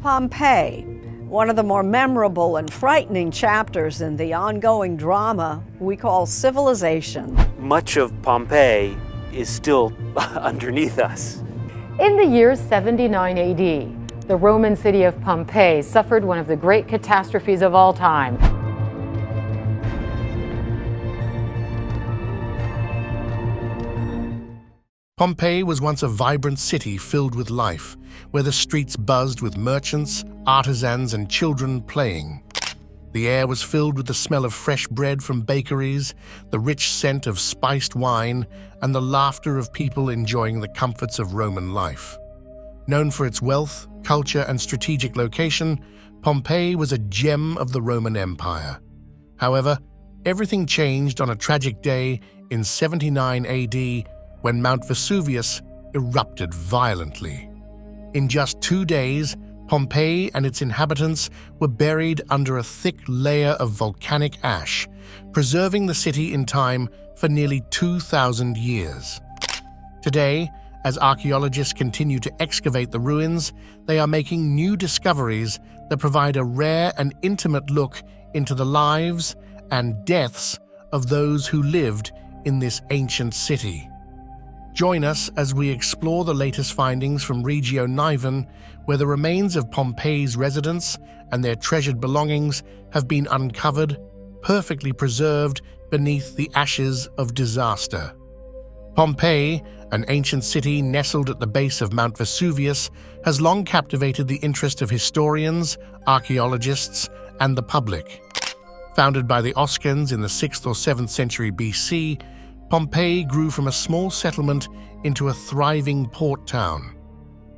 Pompeii, one of the more memorable and frightening chapters in the ongoing drama we call civilization. Much of Pompeii is still underneath us. In the year 79 AD, the Roman city of Pompeii suffered one of the great catastrophes of all time. Pompeii was once a vibrant city filled with life, where the streets buzzed with merchants, artisans, and children playing. The air was filled with the smell of fresh bread from bakeries, the rich scent of spiced wine, and the laughter of people enjoying the comforts of Roman life. Known for its wealth, culture, and strategic location, Pompeii was a gem of the Roman Empire. However, everything changed on a tragic day in 79 AD when Mount Vesuvius erupted violently. In just 2 days, Pompeii and its inhabitants were buried under a thick layer of volcanic ash, preserving the city in time for nearly 2,000 years. Today, as archaeologists continue to excavate the ruins, they are making new discoveries that provide a rare and intimate look into the lives and deaths of those who lived in this ancient city. Join us as we explore the latest findings from Regio, where the remains of Pompeii's residents and their treasured belongings have been uncovered, perfectly preserved beneath the ashes of disaster. Pompeii, an ancient city nestled at the base of Mount Vesuvius, has long captivated the interest of historians, archaeologists, and the public. Founded by the Oscans in the 6th or 7th century BC, Pompeii grew from a small settlement into a thriving port town.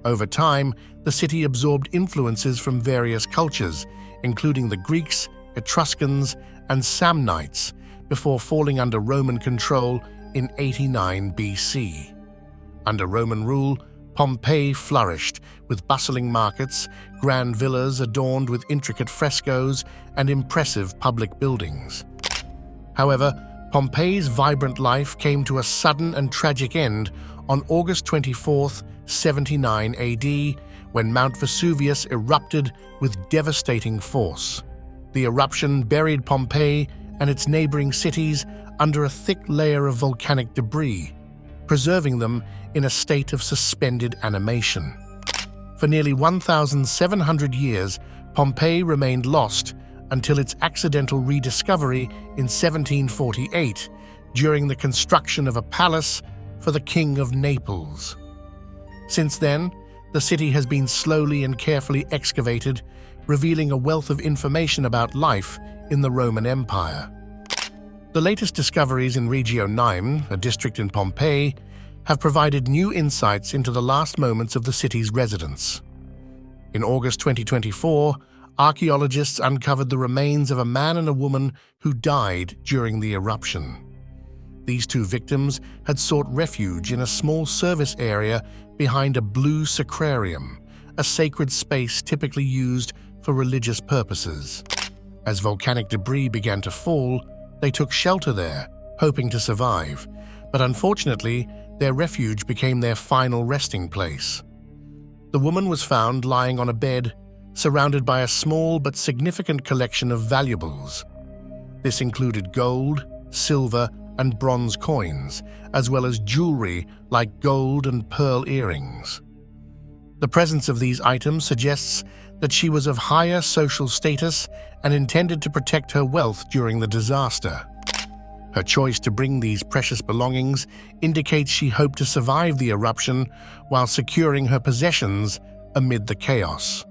Over time, the city absorbed influences from various cultures, including the Greeks, Etruscans, and Samnites, before falling under Roman control in 89 BC. Under Roman rule, Pompeii flourished, with bustling markets, grand villas adorned with intricate frescoes, and impressive public buildings. However, Pompeii's vibrant life came to a sudden and tragic end on August 24, 79 AD, when Mount Vesuvius erupted with devastating force. The eruption buried Pompeii and its neighboring cities under a thick layer of volcanic debris, preserving them in a state of suspended animation. For nearly 1,700 years, Pompeii remained lost until its accidental rediscovery in 1748 during the construction of a palace for the King of Naples. Since then, the city has been slowly and carefully excavated, revealing a wealth of information about life in the Roman Empire. The latest discoveries in Regio, a district in Pompeii, have provided new insights into the last moments of the city's residents. In August 2024, archaeologists uncovered the remains of a man and a woman who died during the eruption. These two victims had sought refuge in a small service area behind a blue sacrarium, a sacred space typically used for religious purposes. As volcanic debris began to fall, they took shelter there, hoping to survive, but unfortunately, their refuge became their final resting place. The woman was found lying on a bed, surrounded by a small but significant collection of valuables. This included gold, silver, and bronze coins, as well as jewelry like gold and pearl earrings. The presence of these items suggests that she was of higher social status and intended to protect her wealth during the disaster. Her choice to bring these precious belongings indicates she hoped to survive the eruption while securing her possessions amid the chaos.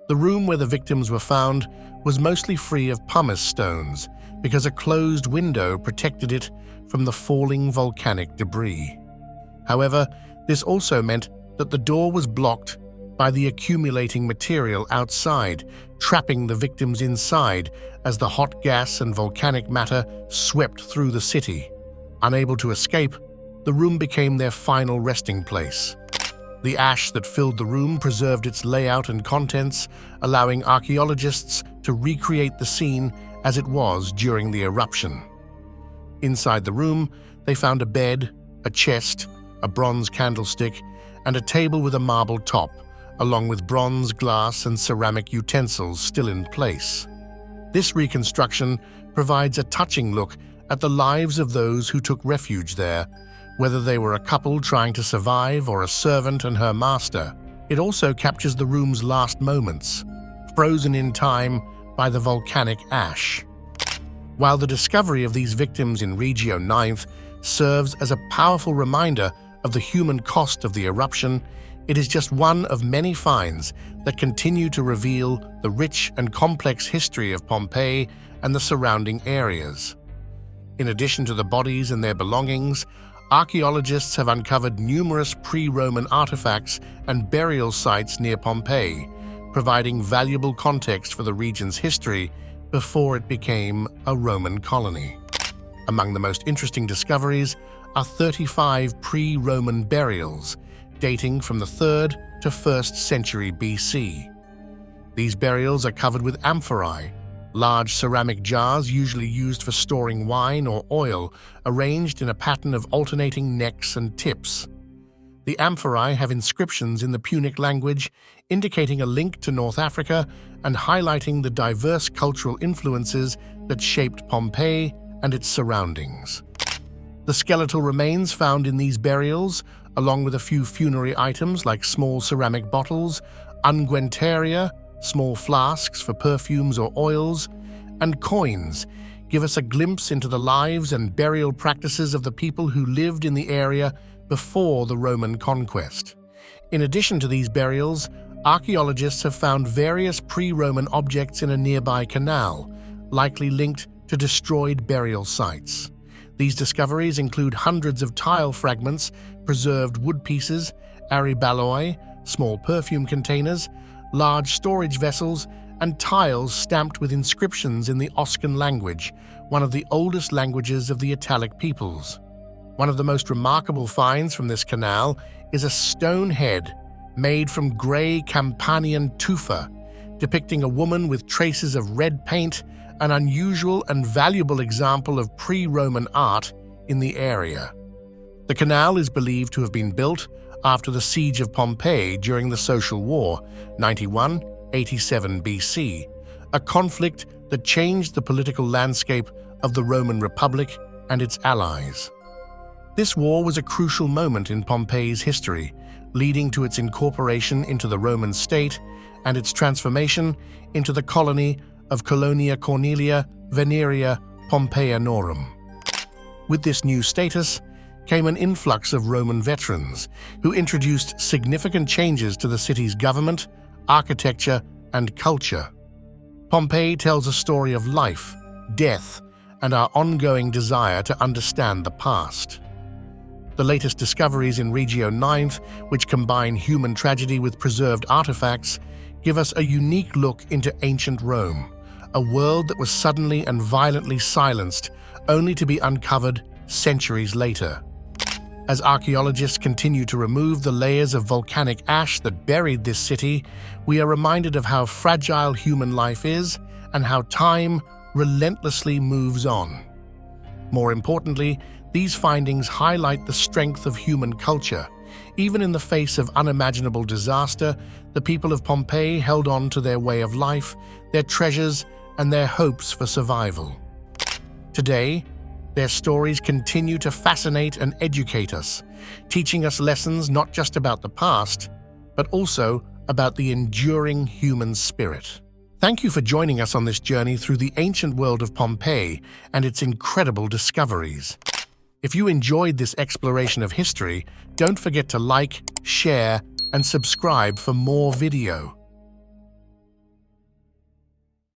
The room where the victims were found was mostly free of pumice stones because a closed window protected it from the falling volcanic debris. However, this also meant that the door was blocked by the accumulating material outside, trapping the victims inside as the hot gas and volcanic matter swept through the city. Unable to escape, the room became their final resting place. The ash that filled the room preserved its layout and contents, allowing archaeologists to recreate the scene as it was during the eruption. Inside the room, they found a bed, a chest, a bronze candlestick, and a table with a marble top, along with bronze, glass, and ceramic utensils still in place. This reconstruction provides a touching look at the lives of those who took refuge there, whether they were a couple trying to survive or a servant and her master. It also captures the room's last moments, frozen in time by the volcanic ash. While the discovery of these victims in Regio 9th serves as a powerful reminder of the human cost of the eruption, it is just one of many finds that continue to reveal the rich and complex history of Pompeii and the surrounding areas. In addition to the bodies and their belongings, archaeologists have uncovered numerous pre-Roman artifacts and burial sites near Pompeii, providing valuable context for the region's history before it became a Roman colony. Among the most interesting discoveries are 35 pre-Roman burials dating from the 3rd to 1st century BC. These burials are covered with amphorae, large ceramic jars usually used for storing wine or oil, arranged in a pattern of alternating necks and tips. The amphorae have inscriptions in the Punic language, indicating a link to North Africa and highlighting the diverse cultural influences that shaped Pompeii and its surroundings. The skeletal remains found in these burials, along with a few funerary items like small ceramic bottles, unguentaria, small flasks for perfumes or oils, and coins, give us a glimpse into the lives and burial practices of the people who lived in the area before the Roman conquest. In addition to these burials, archaeologists have found various pre-Roman objects in a nearby canal, likely linked to destroyed burial sites. These discoveries include hundreds of tile fragments, preserved wood pieces, aryballoi, small perfume containers, large storage vessels, and tiles stamped with inscriptions in the Oscan language, one of the oldest languages of the Italic peoples. One of the most remarkable finds from this canal is a stone head made from grey Campanian tufa, depicting a woman with traces of red paint, an unusual and valuable example of pre-Roman art in the area. The canal is believed to have been built after the siege of Pompeii during the Social War, 91-87 BC, a conflict that changed the political landscape of the Roman Republic and its allies. This war was a crucial moment in Pompeii's history, leading to its incorporation into the Roman state and its transformation into the colony of Colonia Cornelia Veneria Pompeianorum. With this new status came an influx of Roman veterans who introduced significant changes to the city's government, architecture, and culture. Pompeii tells a story of life, death, and our ongoing desire to understand the past. The latest discoveries in Regio 9th, which combine human tragedy with preserved artifacts, give us a unique look into ancient Rome, a world that was suddenly and violently silenced, only to be uncovered centuries later. As archaeologists continue to remove the layers of volcanic ash that buried this city, we are reminded of how fragile human life is and how time relentlessly moves on. More importantly, these findings highlight the strength of human culture. Even in the face of unimaginable disaster, the people of Pompeii held on to their way of life, their treasures, and their hopes for survival. Today, their stories continue to fascinate and educate us, teaching us lessons not just about the past, but also about the enduring human spirit. Thank you for joining us on this journey through the ancient world of Pompeii and its incredible discoveries. If you enjoyed this exploration of history, don't forget to like, share, and subscribe for more video.